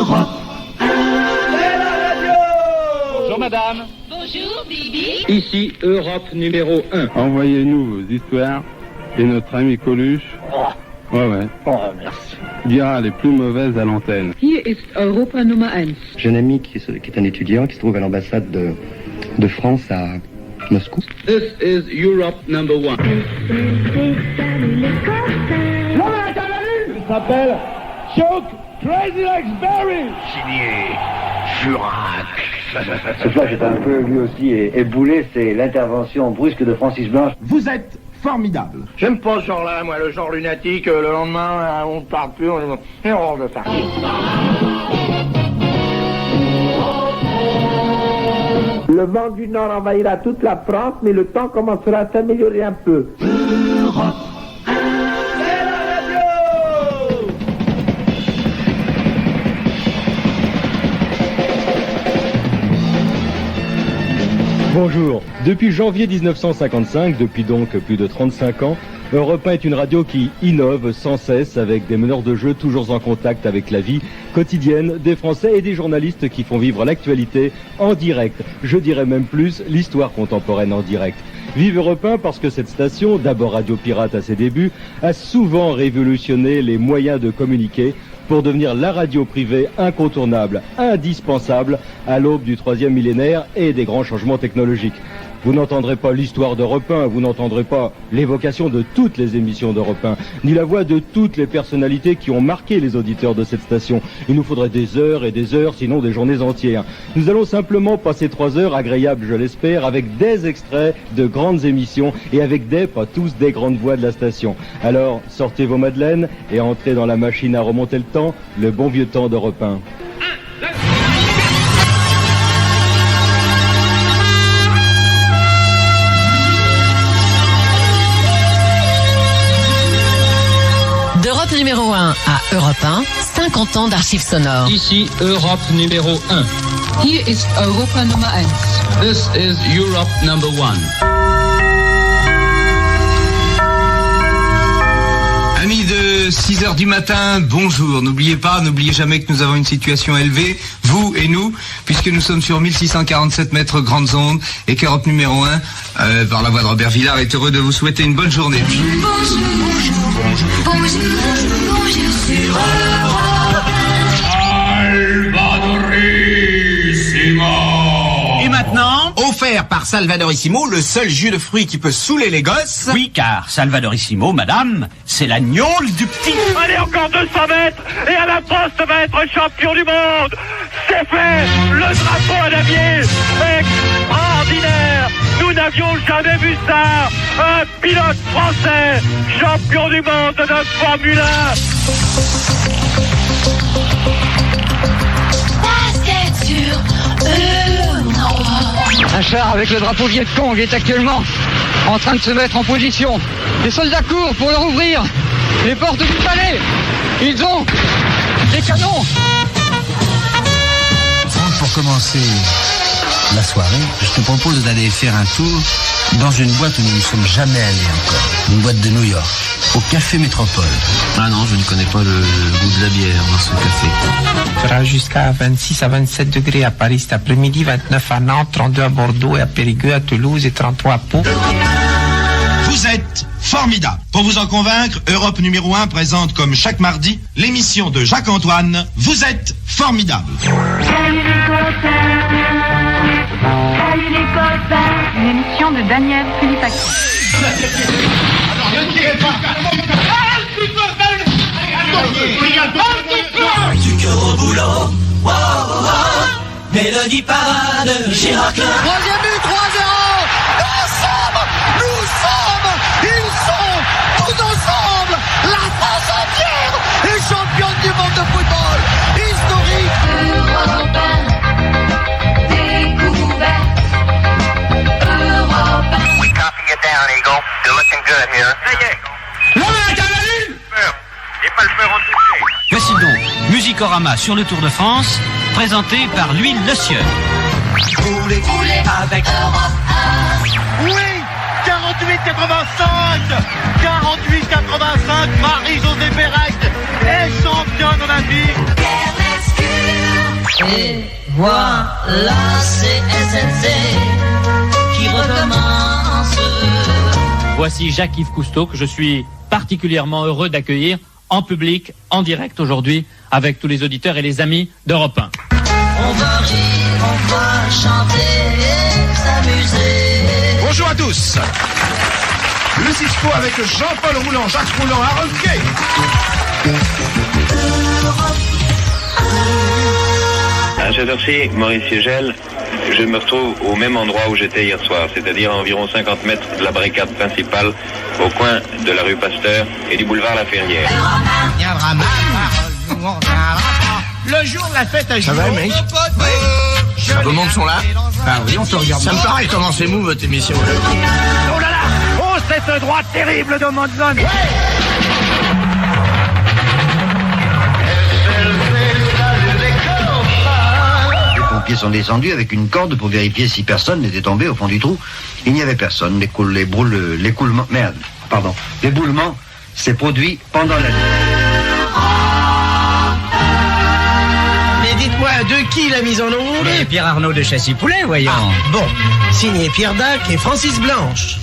Europe 1. Bonjour madame. Bonjour Bibi. Ici Europe numéro 1. Envoyez-nous vos histoires et notre ami Coluche. Ouais. Merci. Dira les plus mauvaises à l'antenne. Hier ist Europa Nummer 1. J'ai un ami qui est un étudiant qui se trouve à l'ambassade de France à Moscou. This is Europe number 1. Il s'appelle Choke Crazy Legs Berry. Signé Jurac. Ce soir, j'étais un peu, lui aussi, éboulé, c'est l'intervention brusque de Francis Blanche. Vous êtes formidable. J'aime pas ce genre-là, moi, le genre lunatique, le lendemain, on ne parle plus, on est hors de Paris. Le vent du Nord envahira toute la France, mais le temps commencera à s'améliorer un peu. Europe 1. C'est la radio. Bonjour. Depuis janvier 1955, depuis donc plus de 35 ans, Europe 1 est une radio qui innove sans cesse avec des meneurs de jeu toujours en contact avec la vie quotidienne des Français et des journalistes qui font vivre l'actualité en direct. Je dirais même plus, l'histoire contemporaine en direct. Vive Europe 1 parce que cette station, d'abord radio pirate à ses débuts, a souvent révolutionné les moyens de communiquer pour devenir la radio privée incontournable, indispensable à l'aube du 3e millénaire et des grands changements technologiques. Vous n'entendrez pas l'histoire d'Europe 1, vous n'entendrez pas l'évocation de toutes les émissions d'Europe 1, ni la voix de toutes les personnalités qui ont marqué les auditeurs de cette station. Il nous faudrait des heures et des heures, sinon des journées entières. Nous allons simplement passer 3 heures agréables, je l'espère, avec des extraits de grandes émissions et avec pas tous, des grandes voix de la station. Alors, sortez vos madeleines et entrez dans la machine à remonter le temps, le bon vieux temps d'Europe 1. D'Europe numéro 1 à Europe 1, 50 ans d'archives sonores. Ici Europe numéro 1. Hier ist Europa Nummer 1. This is Europe number 1. Amis de 6h du matin, bonjour. N'oubliez jamais que nous avons une situation élevée, vous et nous, puisque nous sommes sur 1647 mètres grandes ondes et qu'Europe numéro 1, par la voix de Robert Villard, est heureux de vous souhaiter une bonne journée. Bonjour sur Europe 1. Et maintenant, offert par Salvadorissimo, le seul jus de fruits qui peut saouler les gosses. Oui, car Salvadorissimo, madame, c'est la gnôle du petit. Allez, encore 200 mètres et Alain Prost va être champion du monde. C'est fait. Le drapeau à damier. Extraordinaire. Nous n'avions jamais vu ça. Un pilote français, champion du monde de Formule 1. Basket sur Europe. Un char avec le drapeau Viet Cong est actuellement en train de se mettre en position. Les soldats courent pour leur ouvrir les portes du palais. Ils ont des canons. Franck, pour commencer la soirée, je te propose d'aller faire un tour dans une boîte où nous ne sommes jamais allés encore. Une boîte de New York, au Café Métropole. Ah non, je ne connais pas le goût de la bière dans ce café. Il fera jusqu'à 26 à 27 degrés à Paris cet après-midi, 29 à Nantes, 32 à Bordeaux et à Périgueux, à Toulouse et 33 à Pau. Vous êtes formidable. Pour vous en convaincre, Europe numéro 1 présente comme chaque mardi l'émission de Jacques-Antoine. Vous êtes formidable. Salut les copains. Salut les copains. Une émission de Daniel Philippaki. Alors ne tirez pas. Du cœur au boulot. Wow, wow. Mélodie parade, Gérard Klein. Troisième but, 3-0. Nous sommes, ils sont tous ensemble. La France entière est championne du monde de football. Historique. Europe 1. Découverte. Europe 1. We copy you down, Eagle. You're looking good here. Pas le faire en toucher. Voici donc Musicorama sur le Tour de France, présenté par l'huile Le Sieur. Roulez avec Europe 1. Oui, 48-85. 48-85. Marie-Josée Pérez est championne olympique. Quelle excuse. Et voilà, c'est SNC qui recommence. Voici Jacques-Yves Cousteau que je suis particulièrement heureux d'accueillir en public, en direct aujourd'hui, avec tous les auditeurs et les amis d'Europe 1. On va rire, on va chanter et s'amuser. Bonjour à tous. Le Cisco avec Jean-Paul Rouland, Jacques Rouland, Harold Kay. À cette heure-ci, Maurice Siegel, je me retrouve au même endroit où j'étais hier soir, c'est-à-dire à environ 50 mètres de la barricade principale, au coin de la rue Pasteur et du boulevard La Ferrière. Viendra ma parole, nous on reviendra pas. Le jour de la fête à Ça va, mec? Vos montres sont là? Ah oui, on te regarde. Ça me paraît comment c'est mou votre émission. Oh là là! Oh, cette droite terrible de Monzon! Les pompiers sont descendus avec une corde pour vérifier si personne n'était tombé au fond du trou. Il n'y avait personne. L'éboulement s'est produit pendant la nuit. Mais dites-moi, de qui la mise en onde? Pierre Arnaud de Châssis-Poulet, voyons. Ah, bon, signé Pierre Dac et Francis Blanche.